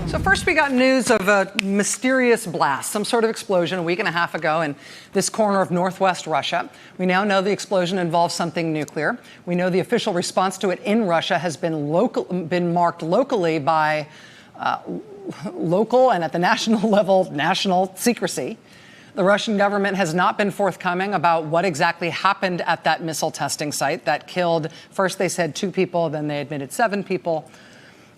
So first we got news of a mysterious blast, some sort of explosion a week and a half ago in this corner of northwest Russia. We now know the explosion involves something nuclear. We know the official response to it in Russia has been marked locally by local and at the national level, national secrecy. The Russian government has not been forthcoming about what exactly happened at that missile testing site that killed, first they said 2 people, then they admitted 7 people.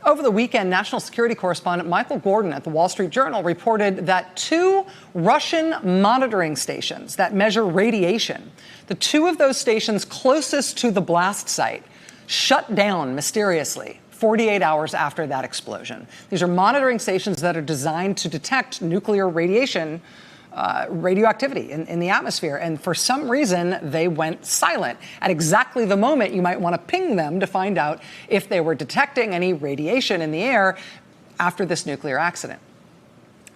Over the weekend, national security correspondent Michael Gordon at the Wall Street Journal reported that 2 Russian monitoring stations that measure radiation, the 2 of those stations closest to the blast site, shut down mysteriously 48 hours after that explosion. These are monitoring stations that are designed to detect nuclear radiation, radioactivity in the atmosphere. And for some reason, they went silent at exactly the moment you might want to ping them to find out if they were detecting any radiation in the air after this nuclear accident.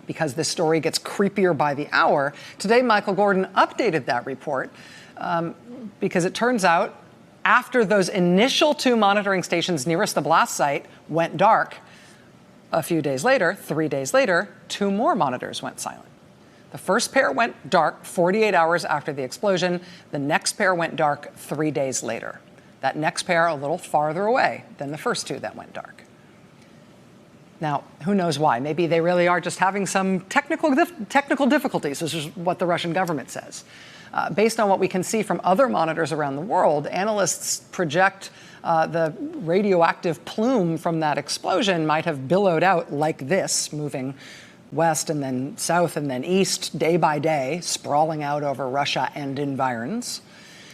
Because this story gets creepier by the hour, today Michael Gordon updated that report because it turns out after those initial 2 monitoring stations nearest the blast site went dark, a few days later, 3 days later, 2 more monitors went silent. The first pair went dark 48 hours after the explosion. The next pair went dark 3 days later. That next pair a little farther away than the first 2 that went dark. Now, who knows why? Maybe they really are just having some technical difficulties. This is what the Russian government says. Based on what we can see from other monitors around the world, analysts project the radioactive plume from that explosion might have billowed out like this, moving west and then south and then east day by day, sprawling out over Russia and environs.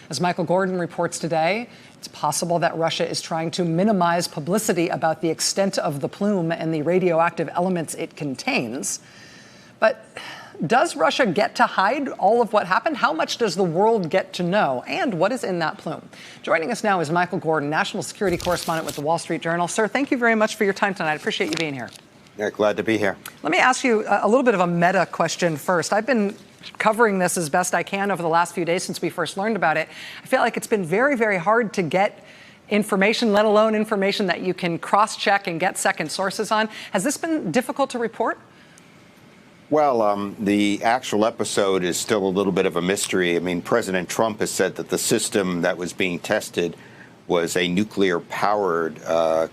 As Michael Gordon reports today, it's possible that Russia is trying to minimize publicity about the extent of the plume and the radioactive elements it contains. But does Russia get to hide all of what happened? How much does the world get to know? And what is in that plume? Joining us now is Michael Gordon, national security correspondent with the Wall Street Journal. Sir, thank you very much for your time tonight. I appreciate you being here. Yeah, glad to be here. Let me ask you a little bit of a meta question first. I've been covering this as best I can over the last few days since we first learned about it. I feel like it's been very, very hard to get information, let alone information that you can cross-check and get second sources on. Has this been difficult to report? Well, the actual episode is still a little bit of a mystery. I mean, President Trump has said that the system that was being tested was a nuclear-powered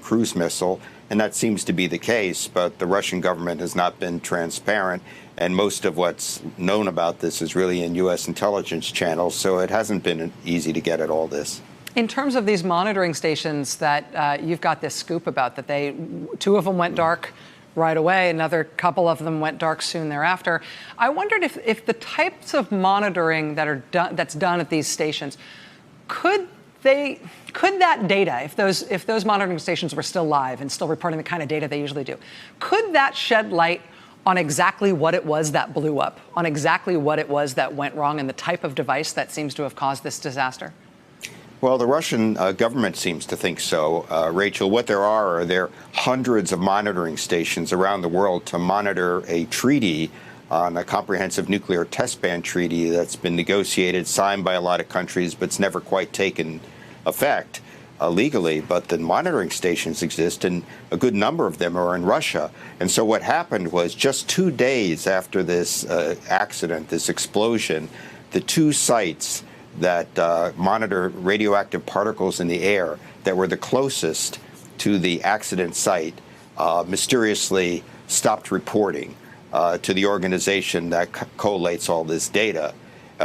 cruise missile, and that seems to be the case, but the Russian government has not been transparent, and most of what's known about this is really in U.S. intelligence channels, so it hasn't been easy to get at all this. In terms of these monitoring stations that you've got this scoop about, that 2 of them went dark right away, another couple of them went dark soon thereafter. I wondered if the types of monitoring that's done at these stations, could that data, if those monitoring stations were still live and still reporting the kind of data they usually do, could that shed light on exactly what it was that blew up, on exactly what it was that went wrong and the type of device that seems to have caused this disaster? Well, the Russian government seems to think so. Rachel, what there are hundreds of monitoring stations around the world to monitor a treaty on a comprehensive nuclear test ban treaty that's been negotiated, signed by a lot of countries, but it's never quite taken effect legally. But the monitoring stations exist, and a good number of them are in Russia. And so what happened was just 2 days after this accident, this explosion, the 2 sites that monitor radioactive particles in the air that were the closest to the accident site mysteriously stopped reporting to the organization that collates all this data,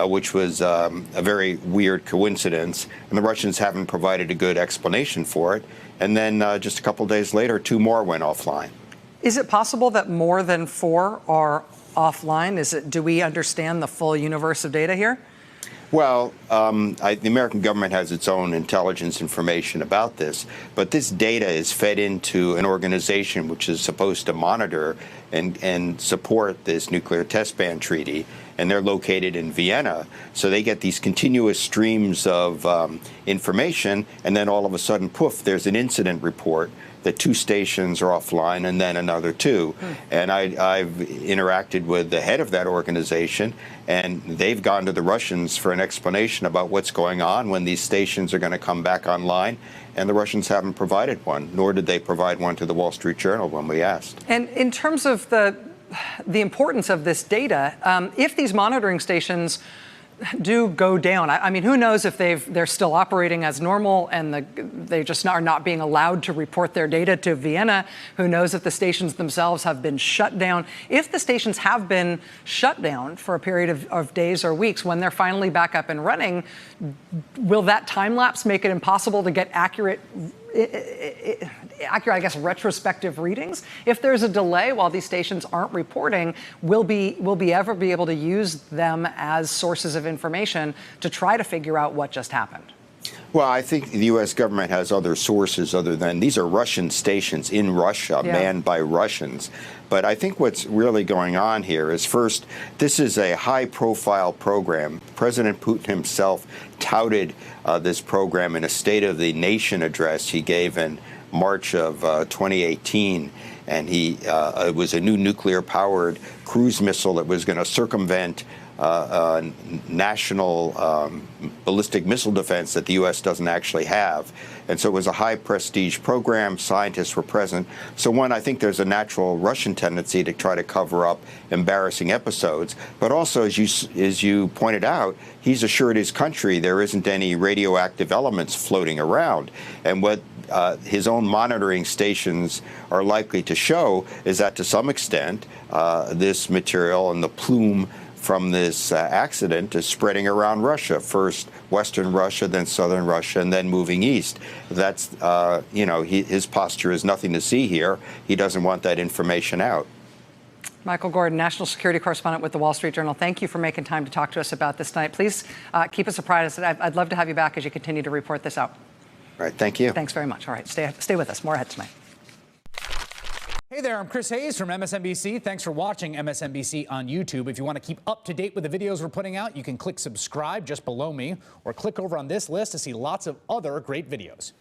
which was a very weird coincidence. And the Russians haven't provided a good explanation for it. And then just a couple days later, 2 more went offline. Is it possible that more than 4 are offline? Do we understand the full universe of data here? Well, the American government has its own intelligence information about this, but this data is fed into an organization which is supposed to monitor and support this nuclear test ban treaty, and they're located in Vienna. So they get these continuous streams of information, and then all of a sudden, poof, there's an incident report that 2 stations are offline and then another 2. And I've interacted with the head of that organization, and they've gone to the Russians for an explanation about what's going on, when these stations are going to come back online. And the Russians haven't provided one, nor did they provide one to the Wall Street Journal when we asked. And in terms of the importance of this data, if these monitoring stations do go down, I mean, who knows if they're still operating as normal and they just are not being allowed to report their data to Vienna. Who knows if the stations themselves have been shut down. If the stations have been shut down for a period of days or weeks, when they're finally back up and running, will that time lapse make it impossible to get accurate, I guess, retrospective readings? If there's a delay while these stations aren't reporting, will we ever be able to use them as sources of information to try to figure out what just happened? Well, I think the U.S. government has other sources other than these are Russian stations in Russia, manned by Russians. But I think what's really going on here is, first, this is a high-profile program. President Putin himself touted this program in a State of the Nation address he gave in March of 2018. And it was a new nuclear-powered cruise missile that was going to circumvent national ballistic missile defense that the U.S. doesn't actually have. And so it was a high-prestige program. Scientists were present. So, one, I think there's a natural Russian tendency to try to cover up embarrassing episodes. But also, as you pointed out, he's assured his country there isn't any radioactive elements floating around. And what his own monitoring stations are likely to show is that, to some extent, this material and the plume from this accident is spreading around Russia, first Western Russia, then Southern Russia, and then moving east. That's, his posture is nothing to see here. He doesn't want that information out. Michael Gordon, national security correspondent with the Wall Street Journal. Thank you for making time to talk to us about this tonight. Please keep us apprised. I'd love to have you back as you continue to report this out. All right, thank you. Thanks very much. All right, stay with us. More ahead tonight. Hey there, I'm Chris Hayes from MSNBC. Thanks for watching MSNBC on YouTube. If you want to keep up to date with the videos we're putting out, you can click subscribe just below me, or click over on this list to see lots of other great videos.